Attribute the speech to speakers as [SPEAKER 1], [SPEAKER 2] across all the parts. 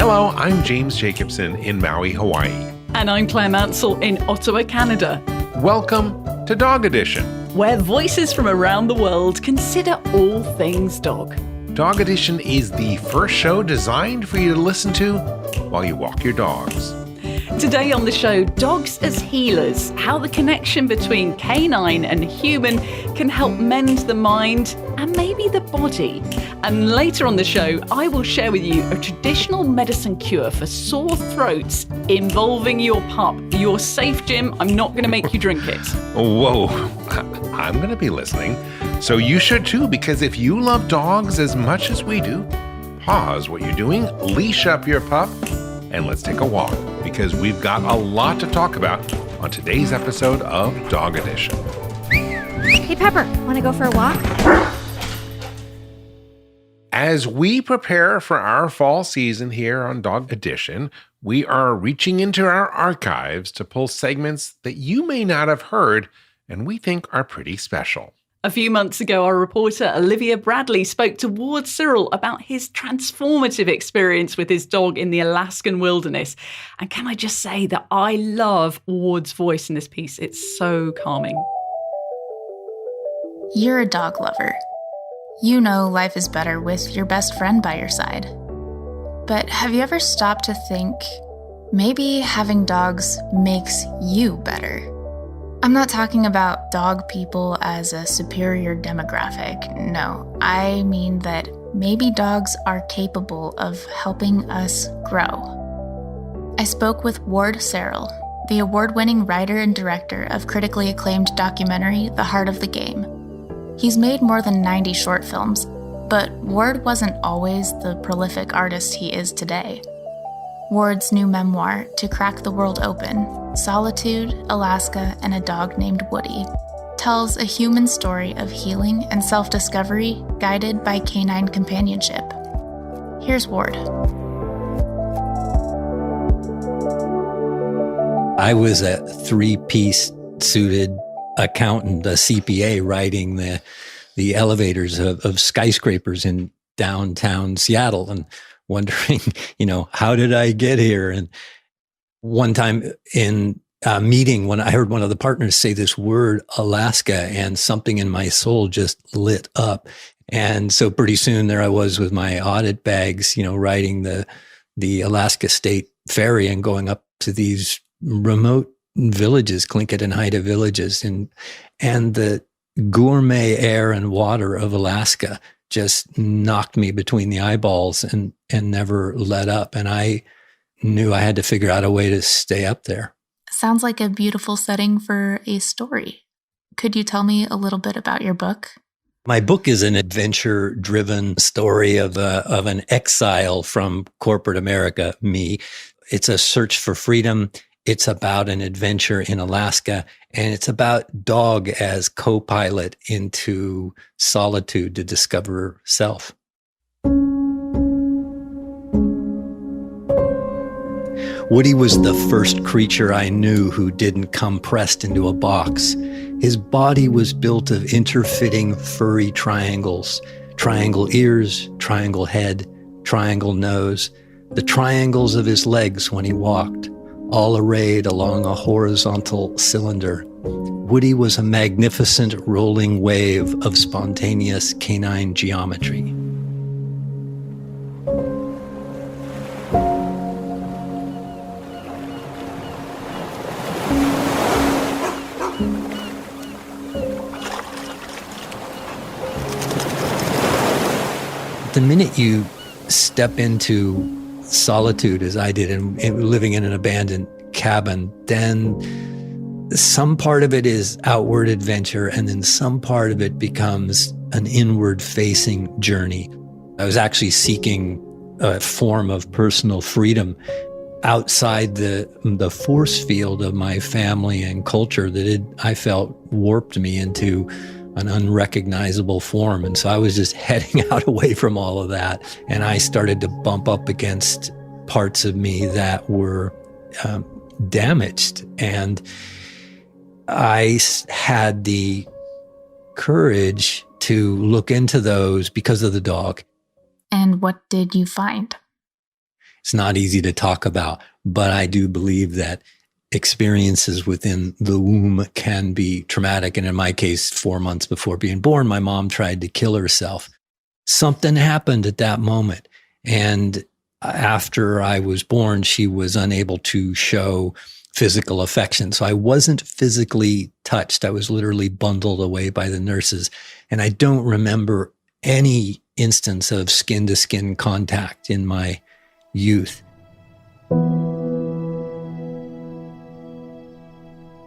[SPEAKER 1] Hello, I'm James Jacobson in Maui, Hawaii.
[SPEAKER 2] And I'm Claire Mansell in Ottawa, Canada.
[SPEAKER 1] Welcome to Dog Edition,
[SPEAKER 2] where voices from around the world consider all things dog.
[SPEAKER 1] Dog Edition is the first show designed for you to listen to while you walk your dogs.
[SPEAKER 2] Today on the show, dogs as healers, how the connection between canine and human can help mend the mind and maybe the body. And later on the show, I will share with you a traditional medicine cure for sore throats involving your pup. You're safe, Jim. I'm not going to make you drink it.
[SPEAKER 1] Whoa, I'm going to be listening. So you should too, because if you love dogs as much as we do, pause what you're doing, leash up your pup, and let's take a walk, because we've got a lot to talk about on today's episode of Dog Edition.
[SPEAKER 3] Hey, Pepper, want to go for a walk?
[SPEAKER 1] As we prepare for our fall season here on Dog Edition, we are reaching into our archives to pull segments that you may not have heard and we think are pretty special.
[SPEAKER 2] A few months ago, our reporter Olivia Bradley spoke to Ward Serrill about his transformative experience with his dog in the Alaskan wilderness. And can I just say that I love Ward's voice in this piece. It's so calming.
[SPEAKER 4] You're a dog lover. You know life is better with your best friend by your side. But have you ever stopped to think, maybe having dogs makes you better? I'm not talking about dog people as a superior demographic. No, I mean that maybe dogs are capable of helping us grow. I spoke with Ward Serrill, the award-winning writer and director of critically acclaimed documentary The Heart of the Game. He's made more than 90 short films, but Ward wasn't always the prolific artist he is today. Ward's new memoir, To Crack the World Open, Solitude, Alaska, and a Dog Named Woody, tells a human story of healing and self-discovery guided by canine companionship. Here's Ward.
[SPEAKER 5] I was a three-piece suited accountant, a CPA, writing the elevators of skyscrapers in downtown Seattle and wondering, how did I get here? And one time in a meeting, when I heard one of the partners say this word, Alaska, and something in my soul just lit up. And so pretty soon there I was with my audit bags, riding the Alaska State Ferry and going up to these remote villages, Tlingit and Haida villages, and the gourmet air and water of Alaska just knocked me between the eyeballs and never let up. And I knew I had to figure out a way to stay up there.
[SPEAKER 4] Sounds like a beautiful setting for a story. Could you tell me a little bit about your book?
[SPEAKER 5] My book is an adventure-driven story of an exile from corporate America, me. It's a search for freedom. It's about an adventure in Alaska, and it's about dog as co-pilot into solitude to discover self. Woody was the first creature I knew who didn't come pressed into a box. His body was built of interfitting furry triangles. Triangle ears, triangle head, triangle nose, the triangles of his legs when he walked, all arrayed along a horizontal cylinder. Woody was a magnificent rolling wave of spontaneous canine geometry. The minute you step into solitude, as I did, and living in an abandoned cabin, then some part of it is outward adventure, and then some part of it becomes an inward-facing journey. I was actually seeking a form of personal freedom outside the force field of my family and culture that I felt warped me into an unrecognizable form. And so I was just heading out away from all of that. And I started to bump up against parts of me that were damaged. And I had the courage to look into those because of the dog.
[SPEAKER 4] And what did you find?
[SPEAKER 5] It's not easy to talk about, but I do believe that experiences within the womb can be traumatic. And in my case, 4 months before being born, my mom tried to kill herself. Something happened at that moment. And after I was born, she was unable to show physical affection. So I wasn't physically touched. I was literally bundled away by the nurses. And I don't remember any instance of skin-to-skin contact in my youth.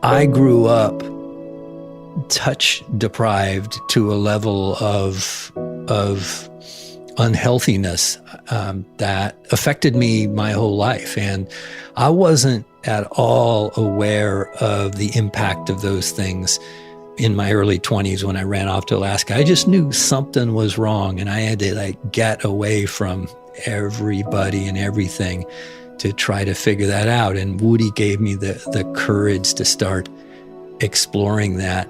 [SPEAKER 5] I grew up touch deprived to a level of unhealthiness that affected me my whole life. And I wasn't at all aware of the impact of those things in my early 20s when I ran off to Alaska. I just knew something was wrong, and I had to get away from everybody and everything to try to figure that out. And Woody gave me the courage to start exploring that.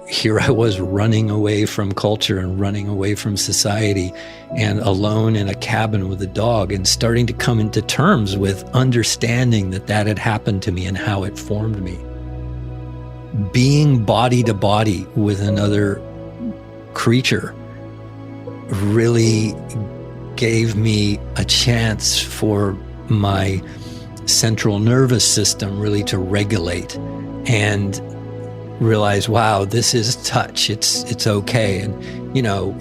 [SPEAKER 5] Here I was running away from culture and running away from society and alone in a cabin with a dog, and starting to come into terms with understanding that had happened to me and how it formed me. Being body to body with another creature really gave me a chance for my central nervous system really to regulate and realize, wow, this is touch. It's okay. And,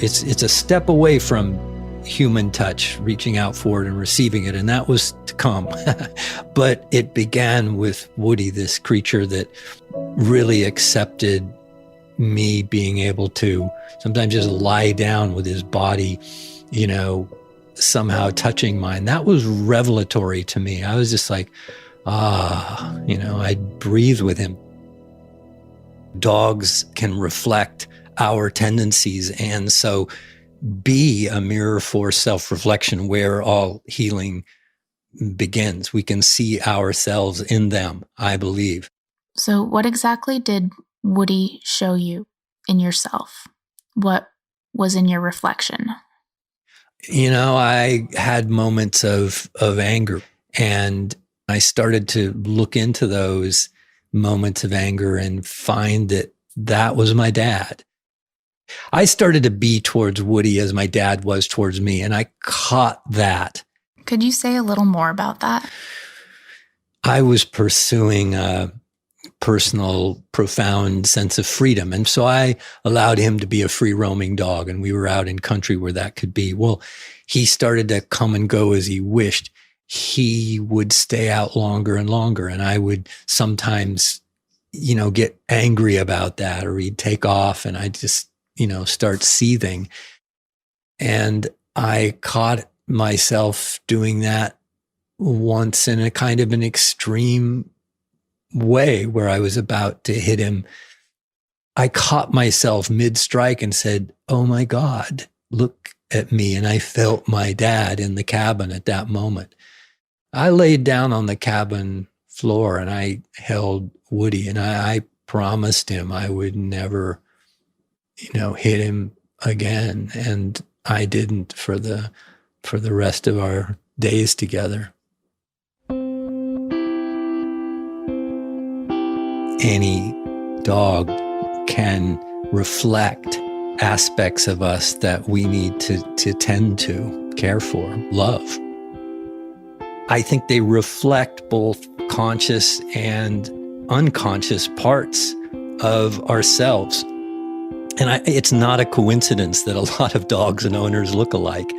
[SPEAKER 5] it's a step away from human touch, reaching out for it and receiving it. And that was to come. But it began with Woody, this creature that really accepted me being able to sometimes just lie down with his body, somehow touching mine. That was revelatory to me. I was just like, I'd breathe with him. Dogs can reflect our tendencies, and so be a mirror for self-reflection where all healing begins. We can see ourselves in them, I believe.
[SPEAKER 4] So what exactly did Woody show you in yourself? What was in your reflection?
[SPEAKER 5] I had moments of anger, and I started to look into those moments of anger and find that was my dad. I started to be towards Woody as my dad was towards me, and I caught that.
[SPEAKER 4] Could you say a little more about that?
[SPEAKER 5] I was pursuing a personal, profound sense of freedom. And so I allowed him to be a free roaming dog, and we were out in country where that could be. Well, he started to come and go as he wished. He would stay out longer and longer, and I would sometimes, get angry about that, or he'd take off and I'd just, start seething. And I caught myself doing that once in a kind of an extreme way where I was about to hit him. I caught myself mid-strike and said, oh my God, look at me. And I felt my dad in the cabin at that moment. I laid down on the cabin floor and I held Woody, and I promised him I would never, hit him again. And I didn't for the rest of our days together. Any dog can reflect aspects of us that we need to tend to, care for, love. I think they reflect both conscious and unconscious parts of ourselves. And it's not a coincidence that a lot of dogs and owners look alike.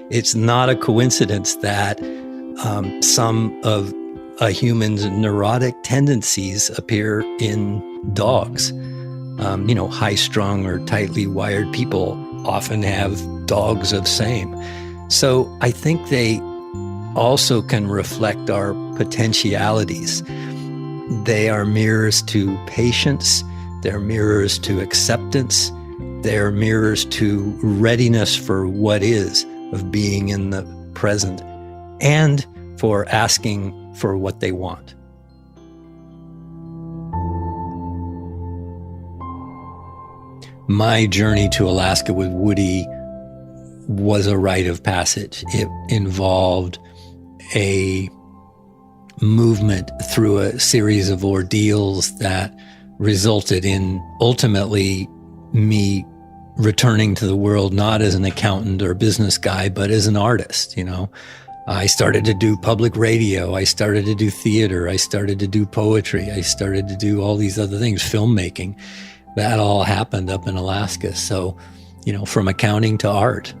[SPEAKER 5] It's not a coincidence that some of a human's neurotic tendencies appear in dogs. High-strung or tightly wired people often have dogs of same. So I think they also can reflect our potentialities. They are mirrors to patience. They're mirrors to acceptance. They're mirrors to readiness for what is, of being in the present, and for asking for what they want. My journey to Alaska with Woody was a rite of passage. It involved a movement through a series of ordeals that resulted in ultimately me returning to the world not as an accountant or business guy, but as an artist. I started to do public radio. I started to do theater. I started to do poetry. I started to do all these other things, filmmaking. That all happened up in Alaska. So, from accounting to art.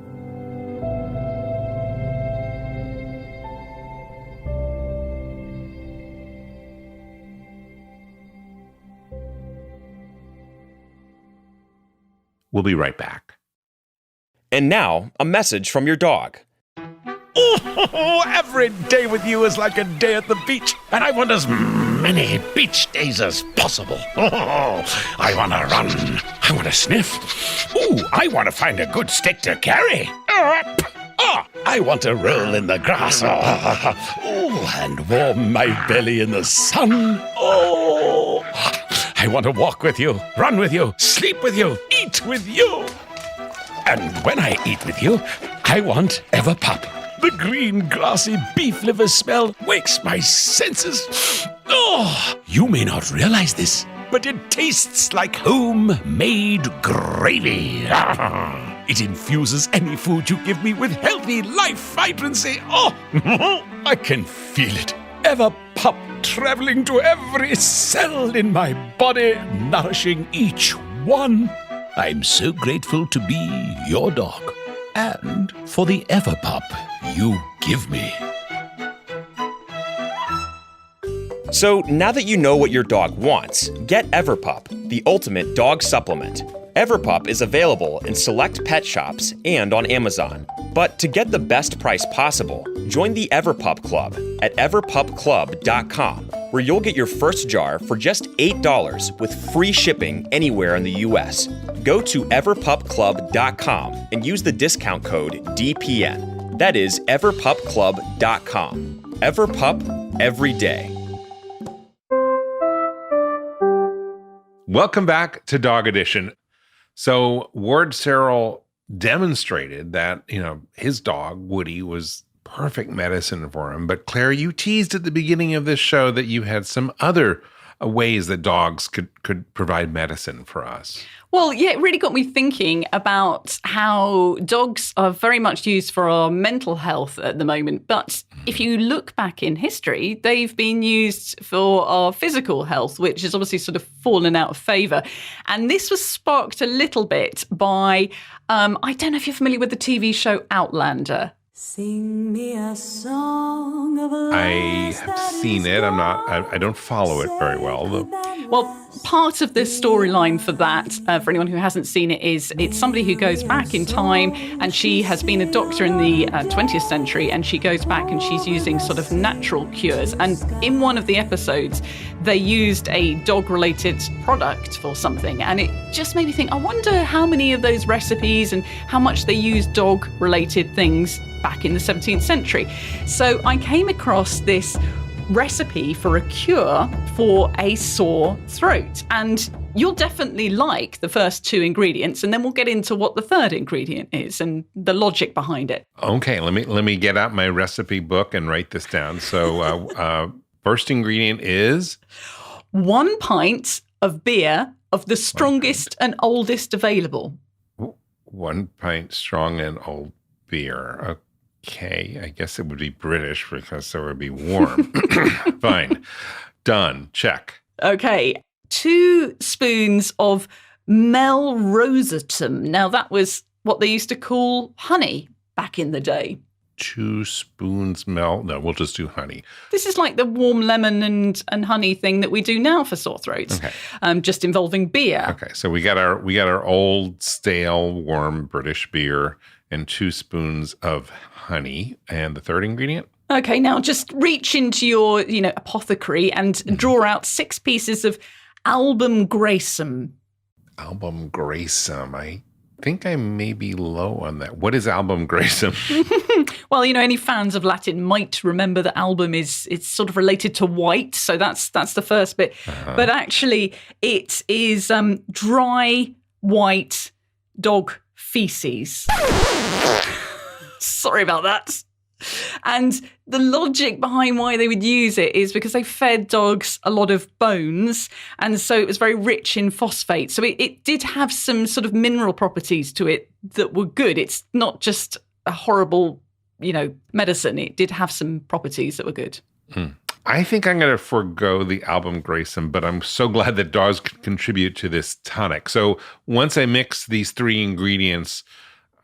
[SPEAKER 1] We'll be right back.
[SPEAKER 6] And now, a message from your dog.
[SPEAKER 7] Oh, every day with you is like a day at the beach, and I want as many beach days as possible. Oh, I want to run. I want to sniff. Ooh, I want to find a good stick to carry. I want to roll in the grass. And warm my belly in the sun. Oh, I want to walk with you, run with you, sleep with you, eat with you. And when I eat with you, I want Everpup. The green, grassy beef liver smell wakes my senses. Oh, you may not realize this, but it tastes like homemade gravy. It infuses any food you give me with healthy life vibrancy. Oh, I can feel it. Everpup traveling to every cell in my body, nourishing each one. I'm so grateful to be your dog and for the Everpup you give me.
[SPEAKER 6] So now that you know what your dog wants, get Everpup, the ultimate dog supplement. Everpup is available in select pet shops and on Amazon. But to get the best price possible, join the Everpup Club at everpupclub.com, where you'll get your first jar for just $8 with free shipping anywhere in the U.S. Go to everpupclub.com and use the discount code DPN. That is everpupclub.com. Everpup every day.
[SPEAKER 1] Welcome back to Dog Edition. So Ward Serrill demonstrated that, his dog, Woody, was perfect medicine for him. But Claire, you teased at the beginning of this show that you had some other ways that dogs could provide medicine for us.
[SPEAKER 2] Well, yeah, it really got me thinking about how dogs are very much used for our mental health at the moment. But if you look back in history, they've been used for our physical health, which has obviously sort of fallen out of favour. And this was sparked a little bit by, I don't know if you're familiar with the TV show Outlander.
[SPEAKER 8] Sing me a song of love.
[SPEAKER 1] I have seen it. I don't follow it very well, though.
[SPEAKER 2] Well, part of the storyline for that, for anyone who hasn't seen it, is it's somebody who goes back in time, and she has been a doctor in the 20th century, and she goes back and she's using sort of natural cures. And in one of the episodes, they used a dog-related product for something, and it just made me think, I wonder how many of those recipes and how much they use dog-related things back in the 17th century. So I came across this recipe for a cure for a sore throat, and you'll definitely like the first two ingredients, and then we'll get into what the third ingredient is and the logic behind it.
[SPEAKER 1] Okay, let me get out my recipe book and write this down. So first ingredient is
[SPEAKER 2] 1 pint of beer of the strongest and oldest available.
[SPEAKER 1] 1 pint strong and old beer. Okay, I guess it would be British because so it would be warm. Fine. Done. Check.
[SPEAKER 2] Okay. 2 spoons of melrosatum. Now, that was what they used to call honey back in the day.
[SPEAKER 1] 2 spoons No, we'll just do honey.
[SPEAKER 2] This is like the warm lemon and honey thing that we do now for sore throats, just involving beer.
[SPEAKER 1] Okay, so we got our old, stale, warm British beer and 2 spoons of honey. And the third ingredient?
[SPEAKER 2] Okay, now just reach into your, apothecary and draw out 6 pieces of album graecum.
[SPEAKER 1] Album graecum. I think I may be low on that. What is album graecum?
[SPEAKER 2] Well, any fans of Latin might remember that album it's sort of related to white, so that's the first bit. But actually, it is dry white dog feces. Sorry about that. And the logic behind why they would use it is because they fed dogs a lot of bones, and so it was very rich in phosphate. So it did have some sort of mineral properties to it that were good. It's not just a horrible, medicine. It did have some properties that were good.
[SPEAKER 1] I think I'm going to forego the album graecum, but I'm so glad that dogs could contribute to this tonic. So once I mix these 3 ingredients,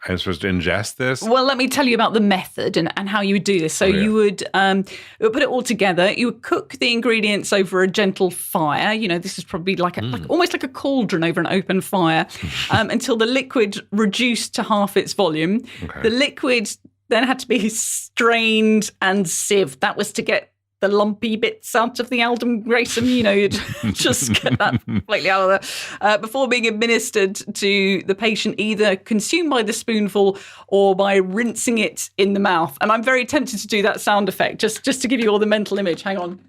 [SPEAKER 1] I'm supposed to ingest this?
[SPEAKER 2] Well, let me tell you about the method and how you would do this. So you would put it all together. You would cook the ingredients over a gentle fire. This is probably like almost like a cauldron over an open fire until the liquid reduced to half its volume.
[SPEAKER 1] Okay.
[SPEAKER 2] The liquid then had to be strained and sieved. That was to get the lumpy bits out of the album graecum, you'd just get that completely out of there before being administered to the patient, either consumed by the spoonful or by rinsing it in the mouth. And I'm very tempted to do that sound effect just to give you all the mental image. Hang on.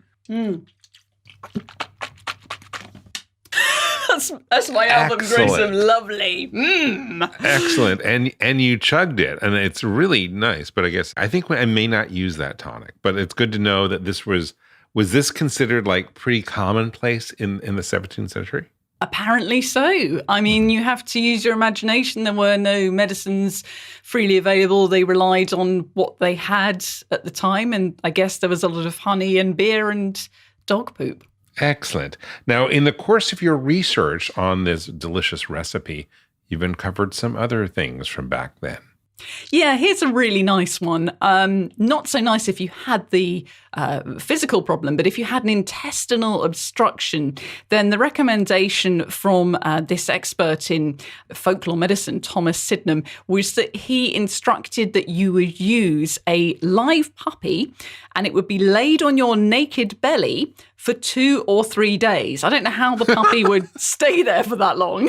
[SPEAKER 2] That's my album graecum. Lovely.
[SPEAKER 1] Excellent. And you chugged it, and it's really nice. But I think I may not use that tonic. But it's good to know that this was this considered like pretty commonplace in the 17th century?
[SPEAKER 2] Apparently so. I mean, you have to use your imagination. There were no medicines freely available. They relied on what they had at the time. And I guess there was a lot of honey and beer and dog poop.
[SPEAKER 1] Excellent. Now, in the course of your research on this delicious recipe, you've uncovered some other things from back then.
[SPEAKER 2] Yeah, here's a really nice one. Not so nice if you had the physical problem, but if you had an intestinal obstruction, then the recommendation from this expert in folklore medicine, Thomas Sydenham, was that he instructed that you would use a live puppy and it would be laid on your naked belly for 2 or 3 days. I don't know how the puppy would stay there for that long.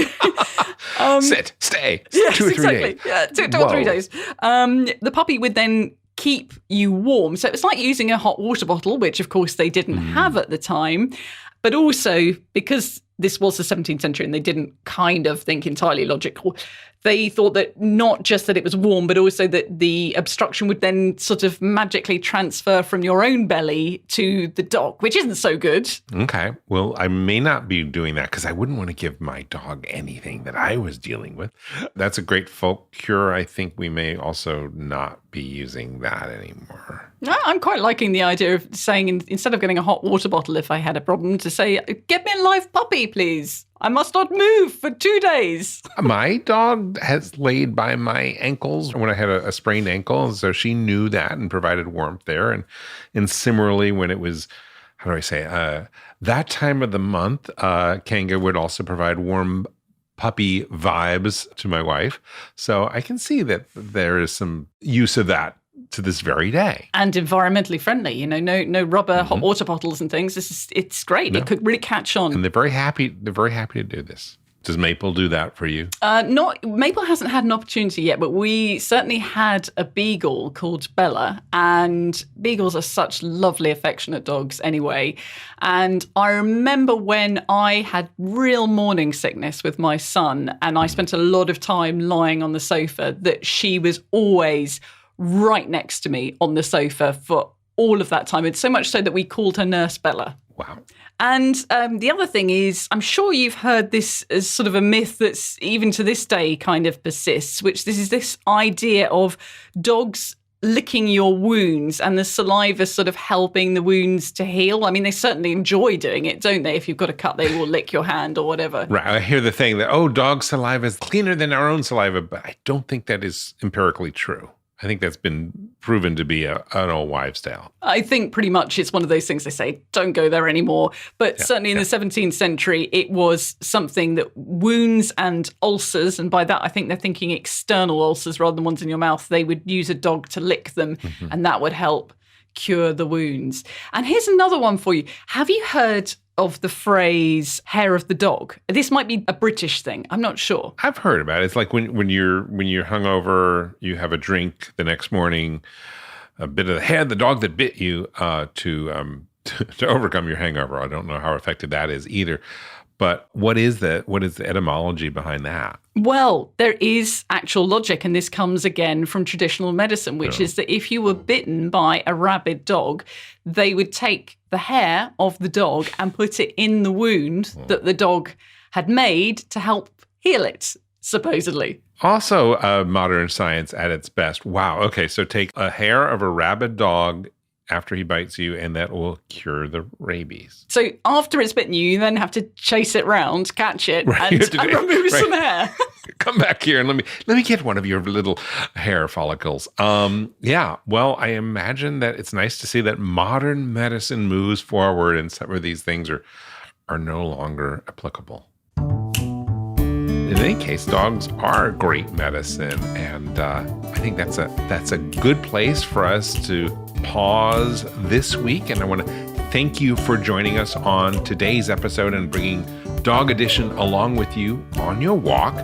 [SPEAKER 1] Stay.
[SPEAKER 2] Yes,
[SPEAKER 1] 2 or 3
[SPEAKER 2] exactly.
[SPEAKER 1] days.
[SPEAKER 2] Yeah, 2 or 3 days. The puppy would then keep you warm. So it's like using a hot water bottle, which of course they didn't have at the time. But also because this was the 17th century and they didn't kind of think entirely logical, they thought that not just that it was warm, but also that the obstruction would then sort of magically transfer from your own belly to the dog, which isn't so good.
[SPEAKER 1] Okay. Well, I may not be doing that because I wouldn't want to give my dog anything that I was dealing with. That's a great folk cure. I think we may also not be using that anymore.
[SPEAKER 2] I'm quite liking the idea of saying, instead of getting a hot water bottle if I had a problem, to say, get me a live puppy, please. I must not move for 2 days.
[SPEAKER 1] My dog has laid by my ankles when I had a sprained ankle, so she knew that and provided warmth there. And similarly, when it was, that time of the month, Kanga would also provide warm puppy vibes to my wife. So I can see that there is some use of that to this very day.
[SPEAKER 2] And environmentally friendly, no rubber hot water bottles and things. It's great.
[SPEAKER 1] No.
[SPEAKER 2] It could really catch on.
[SPEAKER 1] And they're very happy to do this. Does Maple do that for you?
[SPEAKER 2] Maple hasn't had an opportunity yet, but we certainly had a beagle called Bella, and beagles are such lovely, affectionate dogs anyway. And I remember when I had real morning sickness with my son, and I spent a lot of time lying on the sofa, that she was always right next to me on the sofa for all of that time. It's so much so that we called her Nurse Bella.
[SPEAKER 1] Wow.
[SPEAKER 2] And the other thing is, I'm sure you've heard this as sort of a myth that's even to this day kind of persists, which is this idea of dogs licking your wounds and the saliva sort of helping the wounds to heal. I mean, they certainly enjoy doing it, don't they? If you've got a cut, they will lick your hand or whatever.
[SPEAKER 1] Right. I hear the thing that, dog saliva is cleaner than our own saliva, but I don't think that is empirically true. I think that's been proven to be an old wives' tale.
[SPEAKER 2] I think pretty much it's one of those things they say, don't go there anymore. But certainly in the 17th century, it was something that wounds and ulcers, and by that I think they're thinking external ulcers rather than ones in your mouth, they would use a dog to lick them, and that would help cure the wounds. And here's another one for you. Have you heard of the phrase hair of the dog? This might be a British thing. I'm not sure.
[SPEAKER 1] I've heard about it. It's like when you're hungover, you have a drink the next morning, a bit of the hair of the dog that bit you to overcome your hangover. I don't know how effective that is either. But what is the etymology behind that?
[SPEAKER 2] Well, there is actual logic, and this comes again from traditional medicine, which is that if you were bitten by a rabid dog, they would take the hair of the dog and put it in the wound that the dog had made to help heal it, supposedly.
[SPEAKER 1] Also, modern science at its best. Wow. Okay, so take a hair of a rabid dog after he bites you, and that will cure the rabies.
[SPEAKER 2] So after it's bitten you then have to chase it round, catch it, and remove some hair.
[SPEAKER 1] Come back here and let me get one of your little hair follicles. Yeah, well, I imagine that it's nice to see that modern medicine moves forward and some of these things are no longer applicable. In any case, dogs are great medicine, and I think that's a good place for us to pause this week. And I want to thank you for joining us on today's episode and bringing Dog Edition along with you on your walk.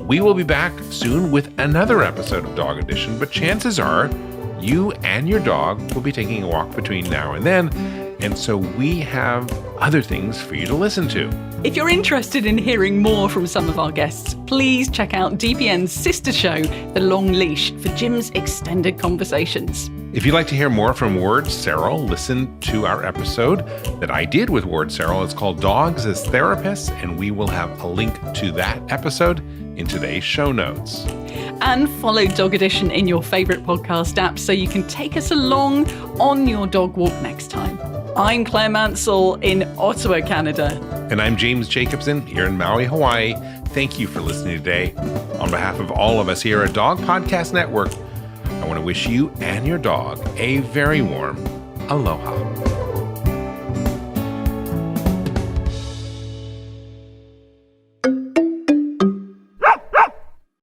[SPEAKER 1] We will be back soon with another episode of Dog Edition, but chances are you and your dog will be taking a walk between now and then. And so we have other things for you to listen to.
[SPEAKER 2] If you're interested in hearing more from some of our guests, please check out DPN's sister show, The Long Leash, for Jim's extended conversations.
[SPEAKER 1] If you'd like to hear more from Ward Serrill, listen to our episode that I did with Ward Serrill. It's called Dogs as Therapists, and we will have a link to that episode in today's show notes.
[SPEAKER 2] And follow Dog Edition in your favorite podcast app so you can take us along on your dog walk next time. I'm Claire Mansell in Ottawa, Canada.
[SPEAKER 1] And I'm James Jacobson here in Maui, Hawaii. Thank you for listening today. On behalf of all of us here at Dog Podcast Network, I want to wish you and your dog a very warm aloha.